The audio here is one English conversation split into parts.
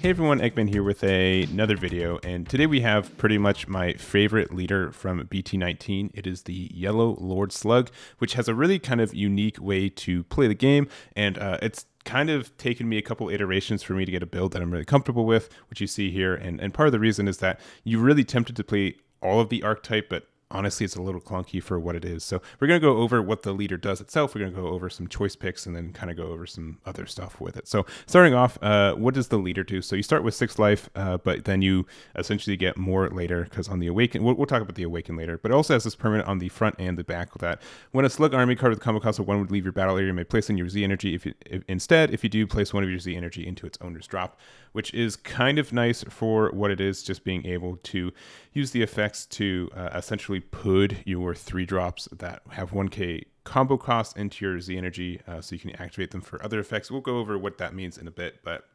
Hey everyone, Eggman here with another video, and today we have pretty much my favorite leader from BT19. It is the Yellow Slug, which has a really kind of unique way to play the game, and it's kind of taken me a couple iterations for me to get a build that I'm really comfortable with, which you see here, and part of the reason is that you're really tempted to play all of the archetype, but honestly, it's a little clunky for what it is. So we're going to go over what the leader does itself. We're going to go over some choice picks and then kind of go over some other stuff with it. So starting off, what does the leader do? So you start with 6 life, but then you essentially get more later because on the Awaken, we'll talk about the Awaken later, but it also has this permanent on the front and the back that when a slug army card with combo cost of 1 would leave your battle area, you may place in your Z energy. If you do, place one of your Z energy into its owner's drop, which is kind of nice for what it is, just being able to use the effects to essentially put your 3 drops that have 1k combo cost into your Z energy, so you can activate them for other effects. We'll go over what that means in a bit, but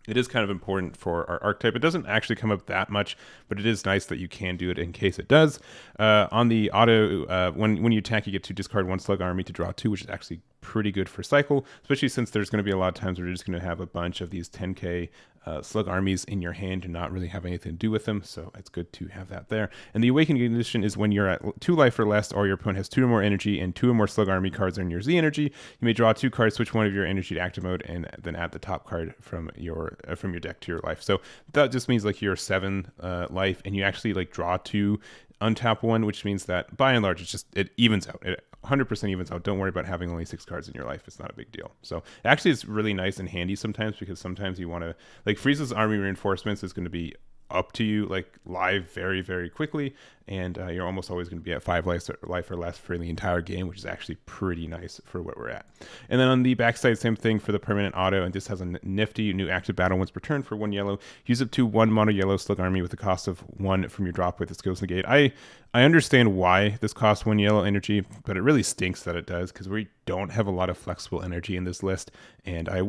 it is kind of important for our archetype. It doesn't actually come up that much, but it is nice that you can do it in case it does. On the auto, when you attack, you get to discard 1 slug army to draw 2, which is actually pretty good for cycle, especially since there's going to be a lot of times where you're just going to have a bunch of these 10k slug armies in your hand and not really have anything to do with them, so it's good to have that there. And the Awakening condition is when you're at 2 life or less, or your opponent has 2 or more energy and 2 or more slug army cards are in your Z energy, you may draw 2 cards, switch one of your energy to active mode, and then add the top card from your deck to your life. So that just means like you're 7 life, and you actually like draw 2, untap 1, which means that by and large it evens out. It 100% evens out. Don't worry about having only 6 cards in your life. It's not a big deal. So actually it's really nice and handy sometimes, because sometimes you want to, like, Frieza's army reinforcements is going to be up to you like live very, very quickly, and you're almost always going to be at 5 life or less for the entire game, which is actually pretty nice for what we're at. And then on the backside, same thing for the permanent auto, and this has a nifty new active battle once per turn for 1 yellow. Use up to 1 mono yellow slug army with the cost of 1 from your drop with its skills negate. I understand why this costs 1 yellow energy, but it really stinks that it does, because we don't have a lot of flexible energy in this list, and I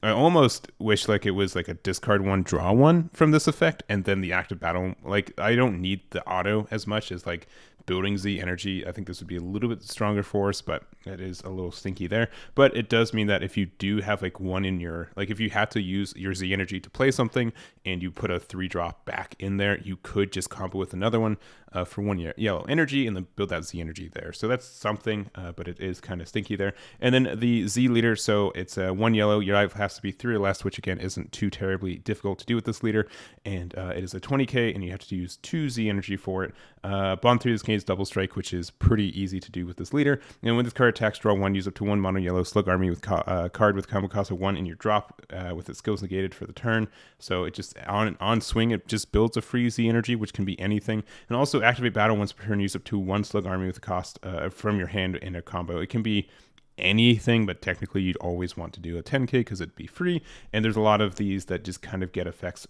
almost wish like it was like a discard 1, draw 1 from this effect, and then the active battle. Like, I don't need the auto as much as like building Z energy. I think this would be a little bit stronger for us, but it is a little stinky there. But it does mean that if you do have like 1 in your, like if you had to use your Z energy to play something and you put a 3 drop back in there, you could just combo with another one for 1 yellow energy and then build that Z energy there. So that's something, but it is kind of stinky there. And then the Z leader, so it's 1 yellow, your life has to be 3 or less, which again isn't too terribly difficult to do with this leader. And it is a 20k, and you have to use 2 Z energy for it. Bond 3 this game is double strike, which is pretty easy to do with this leader. And when this card attacks, draw 1, use up to 1 mono yellow slug army with card with combo cost of 1 in your drop with its skills negated for the turn. So it just on swing, it just builds a free Z energy, which can be anything. And also activate battle once per turn, use up to 1 slug army with the cost from your hand in a combo. It can be anything, but technically you'd always want to do a 10k because it'd be free, and there's a lot of these that just kind of get effects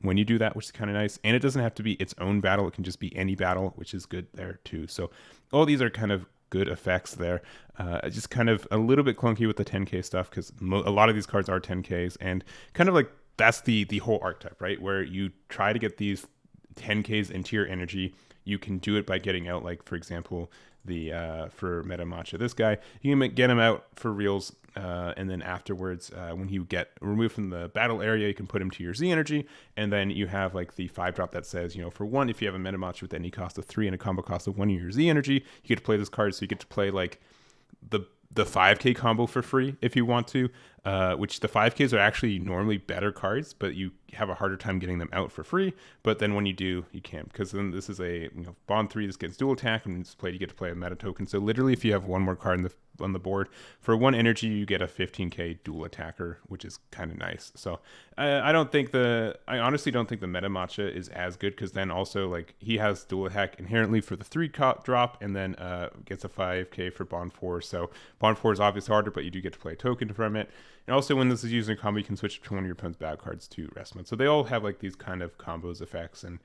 when you do that, which is kind of nice. And it doesn't have to be its own battle, it can just be any battle, which is good there too. So all these are kind of good effects there. Just kind of a little bit clunky with the 10k stuff, because a lot of these cards are 10ks, and kind of like that's the whole archetype, right, where you try to get these 10ks into your energy. You can do it by getting out, like, for example, the for Meta Matcha, this guy, you can get him out for reals, and then afterwards, when you get removed from the battle area, you can put him to your Z energy, and then you have like the 5 drop that says, you know, for 1, if you have a Meta Matcha with any cost of 3 and a combo cost of 1 in your Z energy, you get to play this card. So you get to play like the 5k combo for free if you want to, which the 5ks are actually normally better cards, but you have a harder time getting them out for free. But then when you do, you can't, because then this is a bond 3, this gets dual attack, and it's played, you get to play a meta token. So literally, if you have 1 more card on the board for 1 energy, you get a 15k dual attacker, which is kind of nice. So I honestly don't think the Meta Matcha is as good, because then also like he has dual attack inherently for the 3 drop, and then gets a 5k for bond 4. So bond 4 is obviously harder, but you do get to play a token from it. And also, when this is used in combo, you can switch between one of your opponent's bad cards to rest mode. So they all have like these kind of combos effects and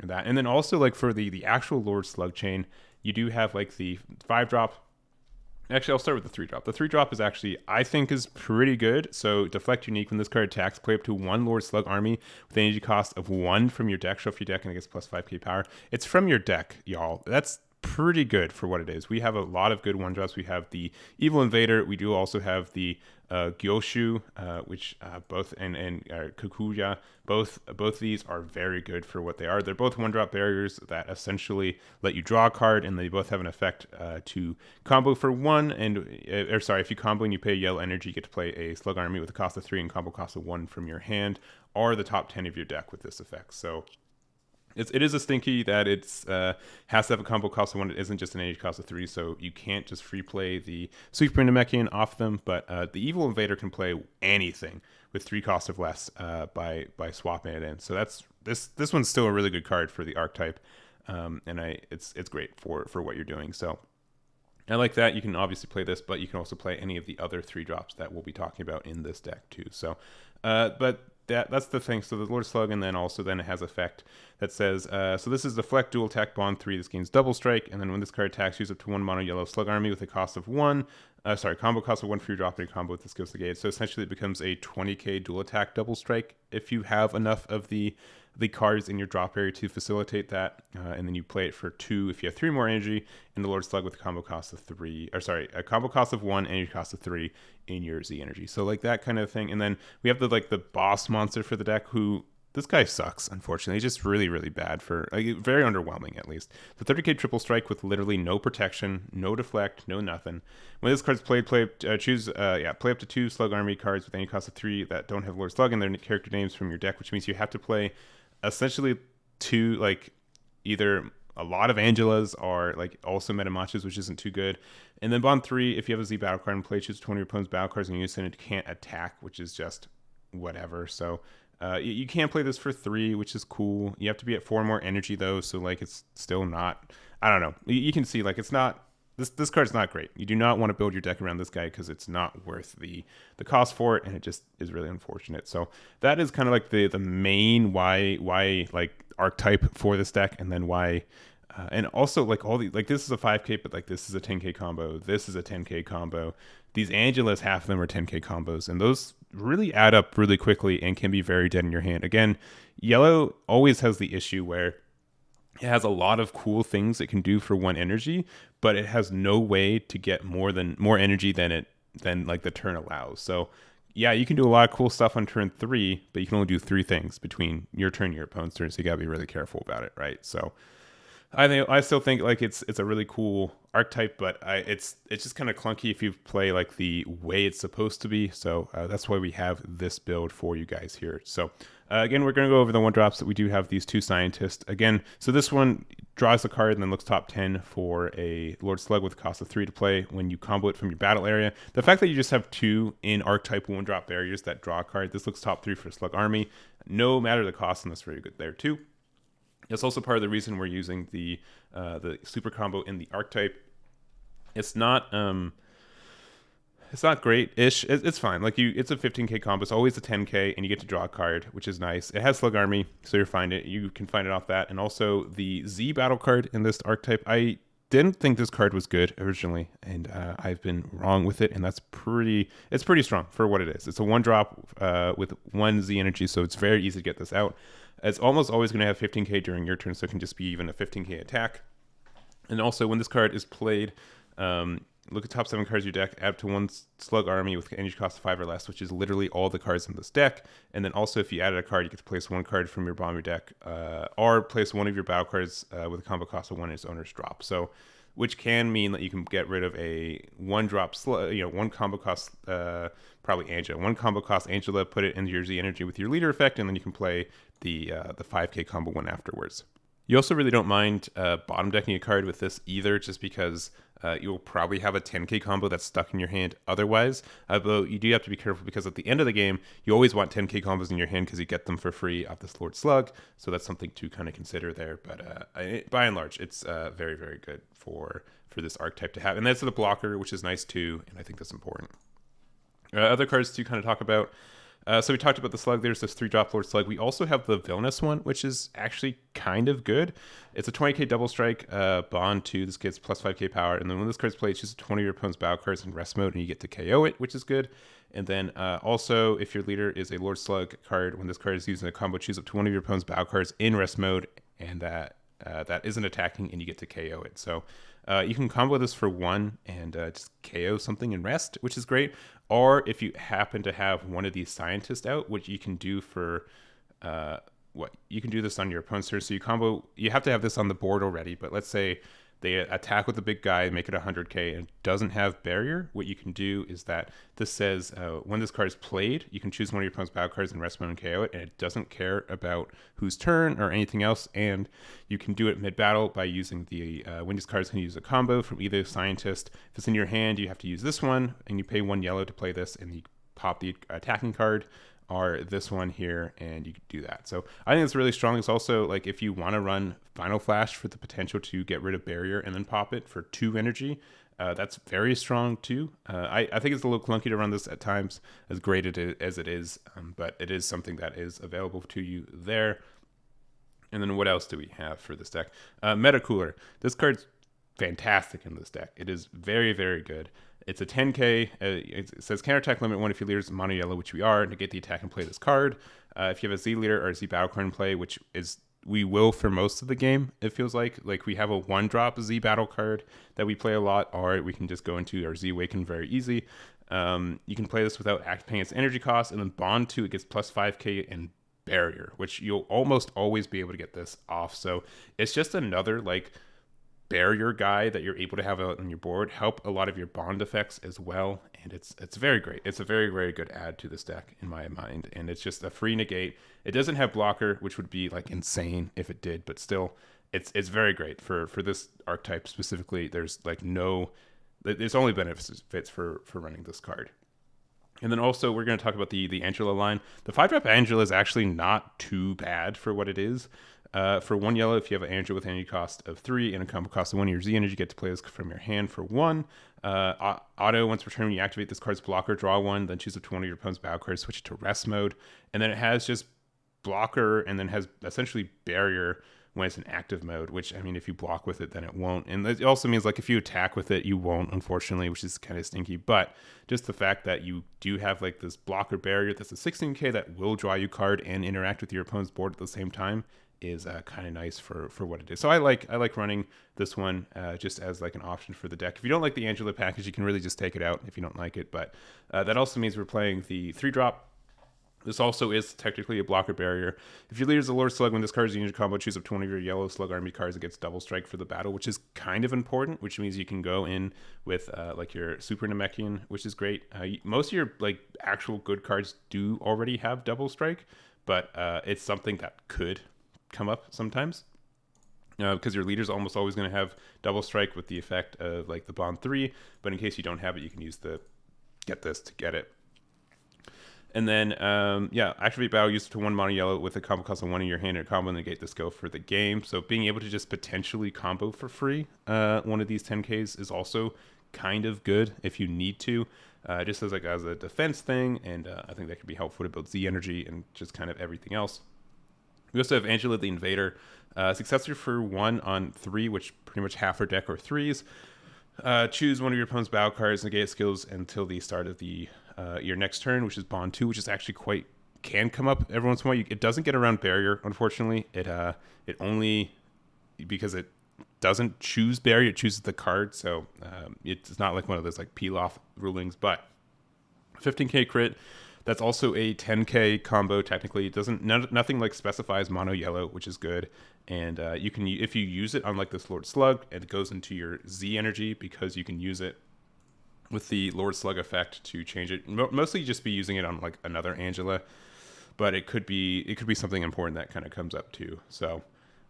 that. And then also, like, for the actual Lord Slug chain, you do have like the 5 drop. Actually, I'll start with the 3 drop. The 3 drop is actually, I think, is pretty good. So deflect unique. When this card attacks, play up to 1 Lord Slug army with an energy cost of 1 from your deck. Show off your deck, and it gets plus 5k power. It's from your deck, y'all. That's pretty good for what it is. We have a lot of good one drops. We have the Evil Invader. We do also have the Gyoshu, which both and Kukuya. Both these are very good for what they are. They're both one drop barriers that essentially let you draw a card, and they both have an effect to combo for one. If you combo and you pay yellow energy, you get to play a Slug Army with a cost of 3 and combo cost of 1 from your hand, or the top 10 of your deck with this effect. So it is a stinky that it's has to have a combo cost of 1. It isn't just an energy cost of 3, so you can't just free play the Super Namekian off them. But the Evil Invader can play anything with 3 cost of less by swapping it in. So that's this one's still a really good card for the archetype, and it's great for what you're doing. So I like that. You can obviously play this, but you can also play any of the other 3 drops that we'll be talking about in this deck too. So, but that's the thing. So the Lord Slug, and then it has effect that says, so this is the Deflect Dual Attack Bond 3. This gains double strike, and then when this card attacks, use up to 1 mono yellow Slug Army with a cost of 1. Combo cost of 1 for your drop and combo with the skills negate. So essentially it becomes a 20k dual attack double strike if you have enough of the cards in your drop area to facilitate that, and then you play it for 2 if you have 3 more energy, and the Lord Slug with a combo cost of 3, a combo cost of 1, energy cost of 3 in your Z energy. So like that kind of thing. And then we have the boss monster for the deck, who this guy sucks, unfortunately. He's just really, really bad for, very underwhelming at least. The 30k triple strike with literally no protection, no deflect, no nothing. When this card's played, play up to 2 Slug Army cards with any cost of 3 that don't have Lord Slug in their character names from your deck, which means you have to play essentially 2, either a lot of Angelas or also Metamachas, which isn't too good. And then Bond 3, if you have a Z battle card and play, choose 20 of your opponent's battle cards and use it, and it can't attack, which is just whatever. So you can't play this for 3, which is cool. You have to be at 4 more energy though, so it's still not, I don't know. You can see it's not, this card's not great. You do not want to build your deck around this guy because it's not worth the cost for it, and it just is really unfortunate. So that is kind of the main why archetype for this deck, and then why, and also all the this is a 5k, but this is a 10k combo. This is a 10k combo. These Angelas, half of them are 10k combos, and those really add up really quickly and can be very dead in your hand. Again, yellow always has the issue where it has a lot of cool things it can do for 1 energy, but it has no way to get more energy than the turn allows. So yeah, you can do a lot of cool stuff on turn 3, but you can only do 3 things between your turn and your opponent's turn, so you gotta be really careful about it, right? So I still think it's a really cool archetype, but it's just kind of clunky if you play the way it's supposed to be. So that's why we have this build for you guys here. So again, we're going to go over the one drops that we do have these 2 scientists. Again, so this one draws a card and then looks top 10 for a Lord Slug with a cost of 3 to play when you combo it from your battle area. The fact that you just have 2 in archetype one drop barriers that draw a card, this looks top 3 for Slug Army. No matter the cost, and that's very good there too. It's also part of the reason we're using the super combo in the archetype. It's not great-ish. It's fine. It's a 15k combo. It's always a 10k, and you get to draw a card, which is nice. It has Slug Army, so you can find it off that. And also the Z battle card in this archetype. I didn't think this card was good originally, and I've been wrong with it, and it's pretty strong for what it is. It's a 1-drop with 1 Z energy, so it's very easy to get this out. It's almost always going to have 15k during your turn, so it can just be even a 15k attack. And also, when this card is played, look at top 7 cards of your deck, add to 1 Slug Army with energy cost of 5 or less, which is literally all the cards in this deck. And then also, if you added a card, you get to place 1 card from your bottom of your deck, or place 1 of your battle cards with a combo cost of 1 in its owner's drop. So, which can mean that you can get rid of a 1-drop, 1 combo cost, probably Angela, 1 combo cost Angela, put it into your Z energy with your leader effect, and then you can play the 5k combo one afterwards. You also really don't mind bottom decking a card with this either, just because you'll probably have a 10k combo that's stuck in your hand otherwise. But you do have to be careful, because at the end of the game, you always want 10k combos in your hand because you get them for free off this Lord Slug. So that's something to kind of consider there. But by and large, it's very, very good for this archetype to have. And that's the blocker, which is nice too, and I think that's important. Other cards to kind of talk about. So we talked about the Slug. There's this 3-drop Lord Slug. We also have the Villainous one, which is actually kind of good. It's a 20k double strike, bond 2. This gets plus 5k power. And then when this card's played, choose 20 of your opponent's battle cards in rest mode, and you get to KO it, which is good. And then also, if your leader is a Lord Slug card, when this card is used in a combo, choose up to 1 of your opponent's battle cards in rest mode, and that isn't attacking, and you get to KO it. So you can combo this for 1 and just KO something and rest, which is great. Or if you happen to have one of these scientists out, which you can do for you can do this on your opponent's turn. So you have to have this on the board already, but let's say they attack with the big guy, make it 100k, and it doesn't have barrier. What you can do is that this says when this card is played, you can choose one of your opponent's battle cards and rest mode and KO it, and it doesn't care about whose turn or anything else. And you can do it mid-battle by using the when these cards can use a combo from either scientist. If it's in your hand, you have to use this one, and you pay 1 yellow to play this, and you pop the attacking card, or this one here, and you can do that. So I think it's really strong. It's also like if you want to run Final Flash for the potential to get rid of barrier and then pop it for 2 energy, that's very strong too. I think it's a little clunky to run this at times, as great as it is, but it is something that is available to you there. And then what else do we have for this deck? Meta Cooler. This card's fantastic in this deck. It is very, very good. It's a 10k. It says counterattack limit 1 if your leader's mono yellow, which we are, negate the attack and play this card. If you have a Z leader or a Z battle card in play, which is we will for most of the game, it feels like we have a 1-drop Z battle card that we play a lot, or we can just go into our Z Awaken very easy. You can play this without paying its energy cost, and then bond 2, it gets plus 5k and barrier, which you'll almost always be able to get this off. So it's just another barrier guy that you're able to have on your board, help a lot of your bond effects as well, and it's very great. It's a very, very good add to this deck in my mind, and it's just a free negate. It doesn't have blocker, which would be insane if it did, but still it's very great for this archetype specifically. There's there's only benefits for running this card. And then also we're going to talk about the Angela line. The 5-drop Angela is actually not too bad for what it is. For 1 yellow, if you have an Angela with energy cost of 3 and a combo cost of 1, your Z energy, you get to play this from your hand for 1. Auto, once per turn, when you activate this card's blocker, draw 1, then choose up to one of your opponent's battle cards, switch it to rest mode. And then it has just blocker and then has essentially barrier when it's in active mode, which, I mean, if you block with it, then it won't. And it also means if you attack with it, you won't, unfortunately, which is kind of stinky. But just the fact that you do have this blocker barrier that's a 16k that will draw you card and interact with your opponent's board at the same time is kind of nice for what it is. So I like running this one just as an option for the deck. If you don't like the Angela package, you can really just take it out if you don't like it. But that also means we're playing the 3-drop. This also is technically a blocker barrier. If your leader's a Lord Slug, when this card is in your combo, choose up to one of your Yellow Slug army cards that gets double strike for the battle, which is kind of important, which means you can go in with your Super Namekian, which is great. Most of your actual good cards do already have double strike, but it's something that could come up sometimes. Because your leader's almost always going to have double strike with the effect of the bond 3, but in case you don't have it, you can use the get this to get it. And then, activate battle, use to 1 mono yellow with a combo cost of 1 in your hand and a combo negate this go for the game. So being able to just potentially combo for free one of these 10Ks is also kind of good if you need to, just as a defense thing. And I think that could be helpful to build Z energy and just kind of everything else. We also have Angela the Invader, successor for 1 on 3, which pretty much half her deck are 3s. Choose one of your opponent's battle cards, negate skills until the start of the your next turn, which is bond 2, which is actually can come up every once in a while. It doesn't get around barrier, unfortunately. It only, because it doesn't choose barrier, it chooses the card, so it's not one of those peel-off rulings. But 15k crit, that's also a 10k combo technically. It doesn't, nothing specifies mono yellow, which is good. And you can, if you use it on this Lord Slug, it goes into your Z energy, because you can use it with the Lord Slug effect to change it. Mostly just be using it on another Angela, but it could be something important that kind of comes up too. So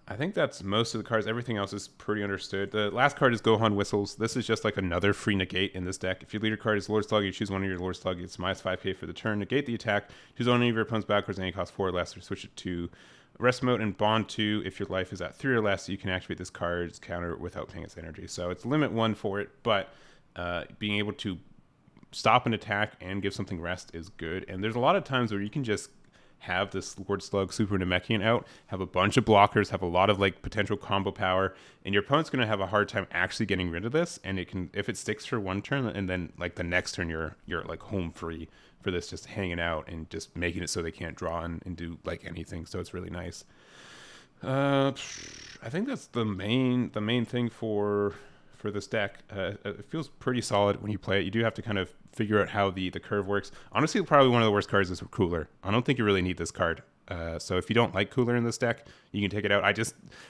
I think that's most of the cards. Everything else is pretty understood. The last card is Gohan Whistles. This is just another free negate in this deck. If your leader card is Lord Slug, you choose one of your Lord Slug. It's minus 5k for the turn. Negate the attack. Choose one of your opponent's battle cards and it costs 4 or less, or switch it to rest mode. And bond 2, if your life is at 3 or less, you can activate this card's counter without paying its energy. So it's limit 1 for it, but being able to stop an attack and give something rest is good. And there's a lot of times where you can just have this Lord Slug Super Namekian out, have a bunch of blockers, have a lot of potential combo power, and your opponent's going to have a hard time actually getting rid of this. And it can, if it sticks for 1 turn, and then the next turn you're home free for this, just hanging out and just making it so they can't draw and do anything. So it's really nice. I think that's the main thing for this deck. It feels pretty solid when you play it. You do have to kind of figure out how the curve works. Honestly, probably one of the worst cards is Cooler. I don't think you really need this card. So if you don't like Cooler in this deck, you can take it out.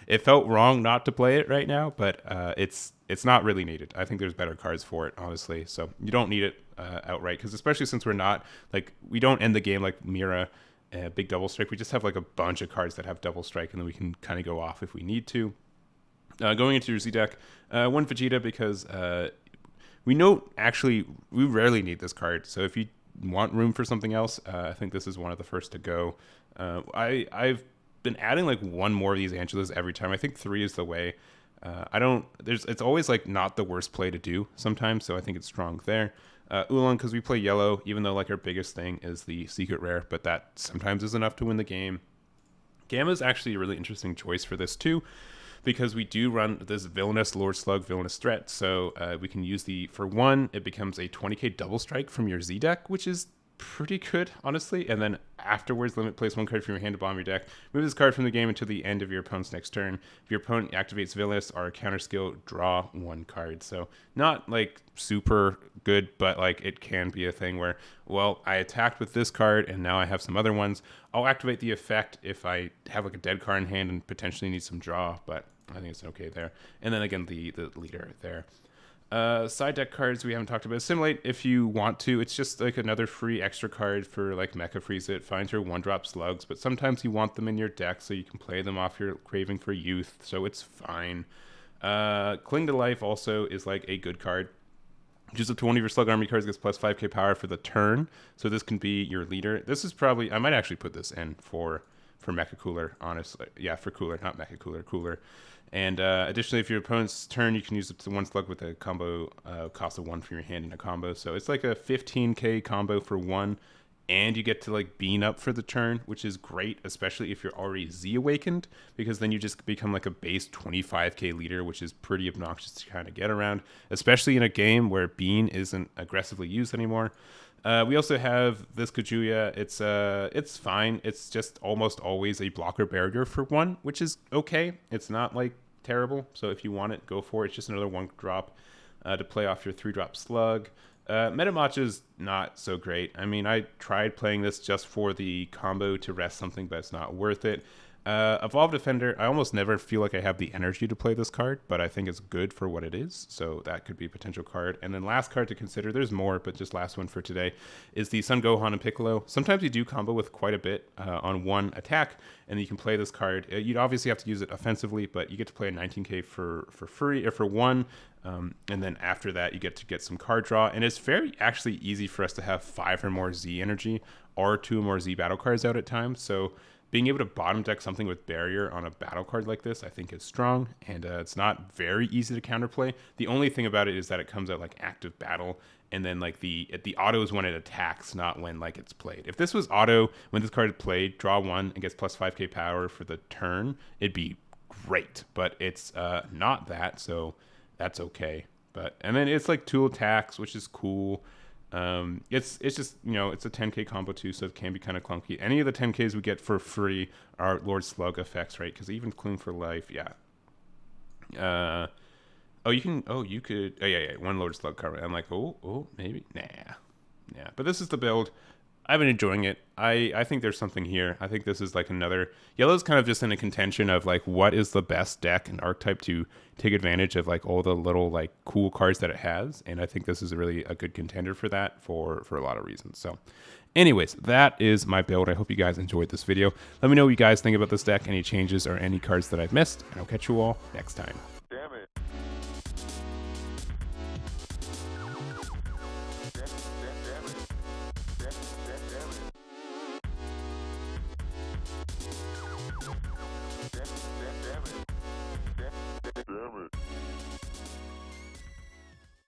It felt wrong not to play it right now, but it's not really needed. I think there's better cards for it, honestly. So you don't need it outright, because especially since we don't end the game like Mira, big double strike. We just have like a bunch of cards that have double strike, and then we can kind of go off if we need to. Going into your Z deck, one Vegeta, because we rarely need this card. So if you want room for something else, I think this is one of the first to go. I've been adding like one more of these Angelas every time. I think 3 is the way. It's always like not the worst play to do sometimes, so I think it's strong there. Oolong, because we play yellow, even though like our biggest thing is the secret rare, but that sometimes is enough to win the game. Gamma is actually a really interesting choice for this too, because we do run this villainous Lord Slug, villainous threat. So we can use for 1, it becomes a 20k double strike from your Z deck, which is pretty good, honestly. And then afterwards, place 1 card from your hand to bomb your deck. Move this card from the game until the end of your opponent's next turn. If your opponent activates villainous or a counter skill, draw 1 card. So not like super good, but like it can be a thing where, well, I attacked with this card and now I have some other ones. I'll activate the effect if I have like a dead card in hand and potentially need some draw, but I think it's okay there. And then again, the leader there. Side deck cards we haven't talked about. Assimilate, if you want to. It's just like another free extra card for like Mecha Freeze It. Finds your 1-drop slugs, but sometimes you want them in your deck so you can play them off your craving for youth, so it's fine. Cling to Life also is like a good card. Just up to 1 of your slug army cards gets plus 5k power for the turn, so this can be your leader. This is probably, I might actually put this in for Mecha Cooler, honestly. Yeah, for Cooler, not Mecha Cooler, Cooler. And additionally, if your opponent's turn, you can use up to 1 slug with a combo cost of 1 from your hand in a combo. So it's like a 15k combo for 1, and you get to like bean up for the turn, which is great, especially if you're already Z awakened, because then you just become like a base 25k leader, which is pretty obnoxious to kind of get around, especially in a game where bean isn't aggressively used anymore. We also have this Kajuya. It's fine. It's just almost always a blocker barrier for 1, which is okay. It's not like terrible. So if you want it, go for it. It's just another 1-drop to play off your 3-drop slug. Metamatch is not so great. I mean, I tried playing this just for the combo to rest something, but it's not worth it. Evolved Defender, I almost never feel like I have the energy to play this card, but I think it's good for what it is, so that could be a potential card. And then last card to consider, there's more, but just last one for today, is the Son Gohan and Piccolo. Sometimes you do combo with quite a bit on 1 attack, and you can play this card. You'd obviously have to use it offensively, but you get to play a 19k for free, or for 1, and then after that, you get to get some card draw, and it's very actually easy for us to have 5 or more Z energy, or 2 or more Z battle cards out at times, so being able to bottom deck something with barrier on a battle card like this, I think is strong, and it's not very easy to counterplay. The only thing about it is that it comes out like active battle, and then like the auto is when it attacks, not when like it's played. If this was auto when this card is played, draw 1 and gets plus 5k power for the turn, it'd be great, but it's not that, so that's okay. And then it's like 2 attacks, which is cool. It's just, it's a 10k combo too, so it can be kind of clunky. Any of the 10ks we get for free are Lord Slug effects, right? Because even Cling for Life, yeah. You could, yeah, 1 Lord Slug card. I'm like, maybe, nah. Yeah, but this is the build. I've been enjoying it. I think there's something here. I think this is like another... Yellow's kind of just in a contention of like what is the best deck and archetype to take advantage of like all the little like cool cards that it has. And I think this is really a good contender for that for a lot of reasons. So anyways, that is my build. I hope you guys enjoyed this video. Let me know what you guys think about this deck, any changes or any cards that I've missed, and I'll catch you all next time.